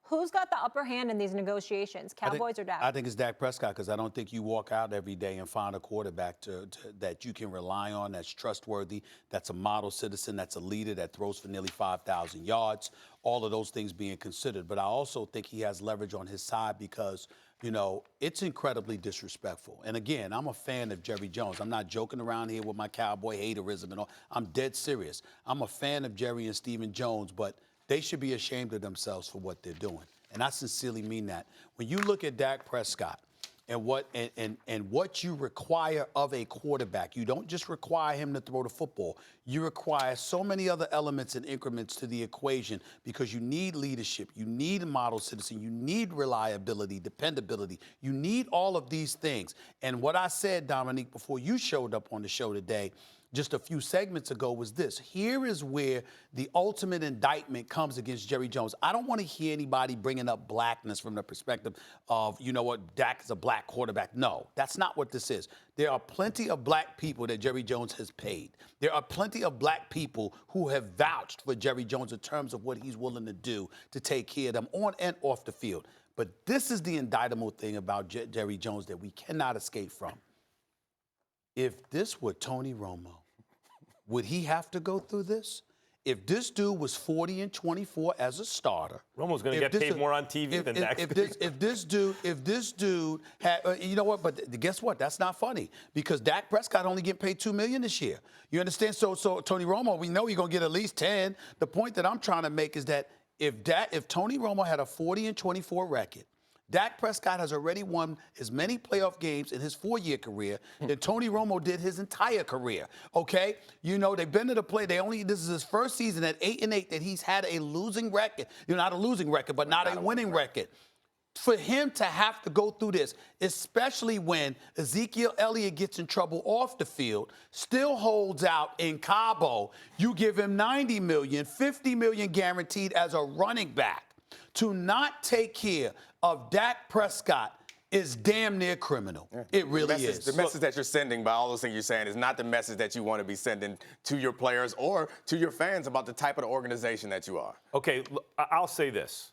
Who's got the upper hand in these negotiations, Cowboys or Dak? I think it's Dak Prescott, because I don't think you walk out every day and find a quarterback that you can rely on, that's trustworthy, that's a model citizen, that's a leader, that throws for nearly 5,000 yards, all of those things being considered. But I also think he has leverage on his side because, you know, it's incredibly disrespectful. And again, I'm a fan of Jerry Jones. I'm not joking around here with my cowboy haterism and all. I'm dead serious. I'm a fan of Jerry and Stephen Jones, but they should be ashamed of themselves for what they're doing. And I sincerely mean that. When you look at Dak Prescott and what you require of a quarterback, you don't just require him to throw the football. You require so many other elements and increments to the equation, because you need leadership, you need a model citizen, you need reliability, dependability. You need all of these things. And what I said, Dominique, before you showed up on the show today, just a few segments ago, was this. Here is where the ultimate indictment comes against Jerry Jones. I don't want to hear anybody bringing up blackness from the perspective of, you know what, Dak is a black quarterback. No, that's not what this is. There are plenty of black people that Jerry Jones has paid. There are plenty of black people who have vouched for Jerry Jones in terms of what he's willing to do to take care of them on and off the field. But this is the indictable thing about Jerry Jones that we cannot escape from. If this were Tony Romo, would he have to go through this? If this dude was 40-24 as a starter, Romo's going to get paid more on TV than Dak. If this dude had, you know what? But guess what? That's not funny, because Dak Prescott only getting paid $2 million this year. You understand? So Tony Romo, we know he's going to get at least 10. The point that I'm trying to make is that if Tony Romo had a 40-24 record, Dak Prescott has already won as many playoff games in his 4-year career than Tony Romo did his entire career. Okay, you know, they've been to the play. This is his first season at 8-8 that he's had a losing record. You know, not a losing record, but not a winning record. For him to have to go through this, especially when Ezekiel Elliott gets in trouble off the field, still holds out in Cabo, you give him $90 million, $50 million guaranteed as a running back. To not take care of Dak Prescott is damn near criminal. Yeah. It really is. The message that you're sending by all those things you're saying is not the message that you want to be sending to your players or to your fans about the type of organization that you are. Okay, I'll say this.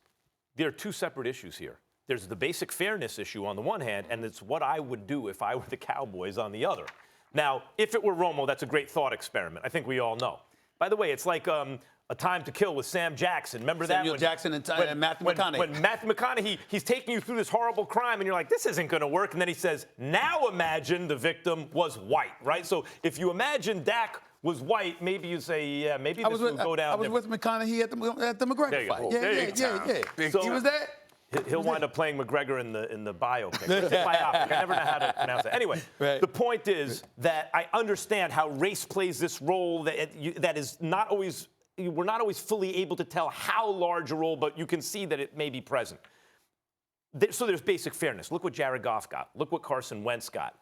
There are two separate issues here. There's the basic fairness issue on the one hand, and it's what I would do if I were the Cowboys on the other. Now, if it were Romo, that's a great thought experiment. I think we all know. By the way, it's like A Time to Kill with Sam Jackson. Remember that? Samuel Jackson and Matthew McConaughey. When Matthew McConaughey, he's taking you through this horrible crime, and you're like, this isn't going to work. And then he says, now imagine the victim was white, right? So if you imagine Dak was white, maybe you say, yeah, maybe this will go down. I was with McConaughey at the McGregor fight. Yeah. He was there. He'll wind up playing McGregor in the biopic. It's a biopic. I never know how to pronounce that. Anyway, The point is that I understand how race plays this role that is not always, we're not always fully able to tell how large a role, but you can see that it may be present. So there's basic fairness. Look what Jared Goff got. Look what Carson Wentz got.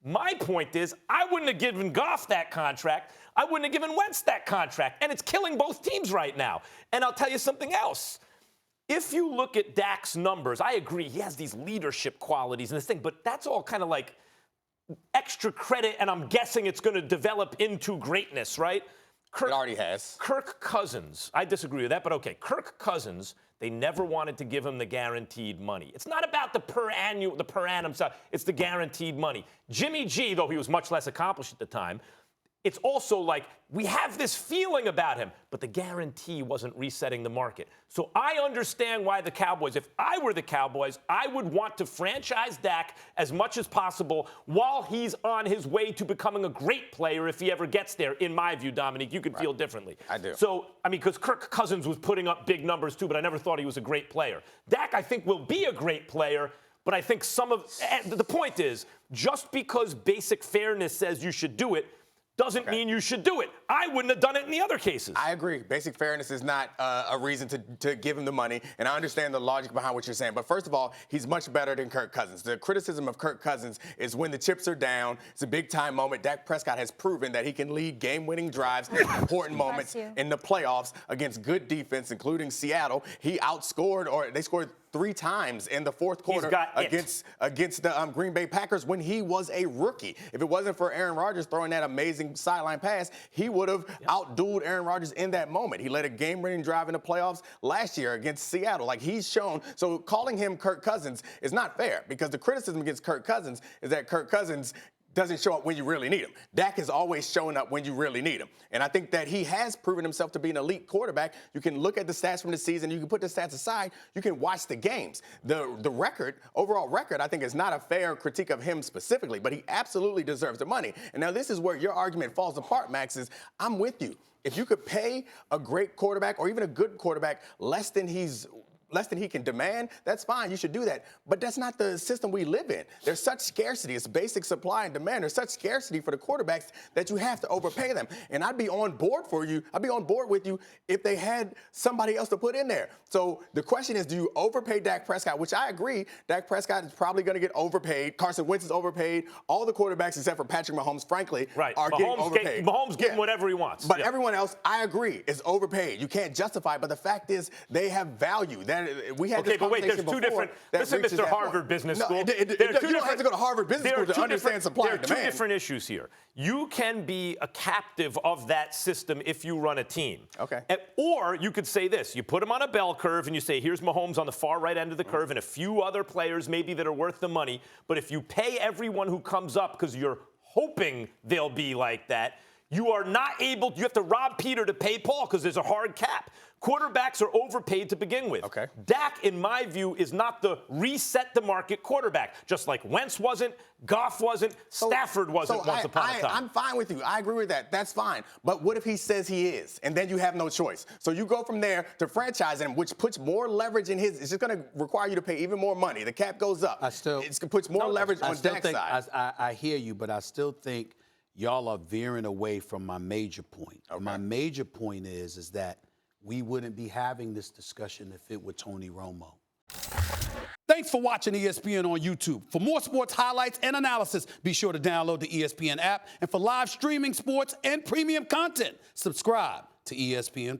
My point is, I wouldn't have given Goff that contract. I wouldn't have given Wentz that contract. And it's killing both teams right now. And I'll tell you something else. If you look at Dak's numbers, I agree, he has these leadership qualities and this thing, but that's all kind of like extra credit, and I'm guessing it's going to develop into greatness, right? It already has. Kirk Cousins, I disagree with that, but okay. Kirk Cousins, they never wanted to give him the guaranteed money. It's not about the per annum stuff. It's the guaranteed money. Jimmy G, though he was much less accomplished at the time, it's also like we have this feeling about him, but the guarantee wasn't resetting the market. So I understand why the Cowboys, if I were the Cowboys, I would want to franchise Dak as much as possible while he's on his way to becoming a great player if he ever gets there, in my view, Dominique. You could feel differently. I do. So, I mean, because Kirk Cousins was putting up big numbers too, but I never thought he was a great player. Dak, I think, will be a great player, but I think the point is, just because basic fairness says you should do it, doesn't mean you should do it. I wouldn't have done it in the other cases. I agree. Basic fairness is not a reason to give him the money, and I understand the logic behind what you're saying. But first of all, he's much better than Kirk Cousins. The criticism of Kirk Cousins is when the chips are down, it's a big-time moment. Dak Prescott has proven that he can lead game-winning drives in important moments in the playoffs against good defense, including Seattle. He outscored, or they scored 3 times in the fourth quarter got against the Green Bay Packers when he was a rookie. If it wasn't for Aaron Rodgers throwing that amazing sideline pass, he would have outdueled Aaron Rodgers in that moment. He led a game-winning drive in the playoffs last year against Seattle. Like, he's shown. So calling him Kirk Cousins is not fair, because the criticism against Kirk Cousins is that Kirk Cousins doesn't show up when you really need him. Dak is always showing up when you really need him. And I think that he has proven himself to be an elite quarterback. You can look at the stats from the season. You can put the stats aside. You can watch the games. The overall record, I think, is not a fair critique of him specifically, but he absolutely deserves the money. And now this is where your argument falls apart, Max, is I'm with you. If you could pay a great quarterback or even a good quarterback less than he can demand, that's fine. You should do that. But that's not the system we live in. There's such scarcity. It's basic supply and demand. There's such scarcity for the quarterbacks that you have to overpay them. And I'd be on board with you if they had somebody else to put in there. So the question is, do you overpay Dak Prescott? Which I agree. Dak Prescott is probably going to get overpaid. Carson Wentz is overpaid. All the quarterbacks except for Patrick Mahomes, frankly, are getting overpaid. Mahomes getting whatever he wants. But everyone else, I agree, is overpaid. You can't justify it. But the fact is, they have value. We had this but wait, there's conversation two different. Listen, Mr. Harvard Business School. You don't have to go to Harvard Business School to understand supply and demand. There are two different issues here. You can be a captive of that system if you run a team. Okay. Or you could say this. You put him on a bell curve and you say, here's Mahomes on the far right end of the curve and a few other players maybe that are worth the money. But if you pay everyone who comes up because you're hoping they'll be like that, you are not able, you have to rob Peter to pay Paul because there's a hard cap. Quarterbacks are overpaid to begin with. Okay. Dak, in my view, is not the reset the market quarterback. Just like Wentz wasn't, Goff wasn't, Stafford wasn't once upon a time. I'm fine with you. I agree with that. That's fine. But what if he says he is? And then you have no choice. So you go from there to franchise him, which puts more leverage in his. It's just going to require you to pay even more money. The cap goes up. It puts more leverage on Dak's side. I hear you, but I still think y'all are veering away from my major point. Okay. My major point is that we wouldn't be having this discussion if it were Tony Romo. Thanks for watching ESPN on YouTube. For more sports highlights and analysis, be sure to download the ESPN app. And for live streaming sports and premium content, subscribe to ESPN+.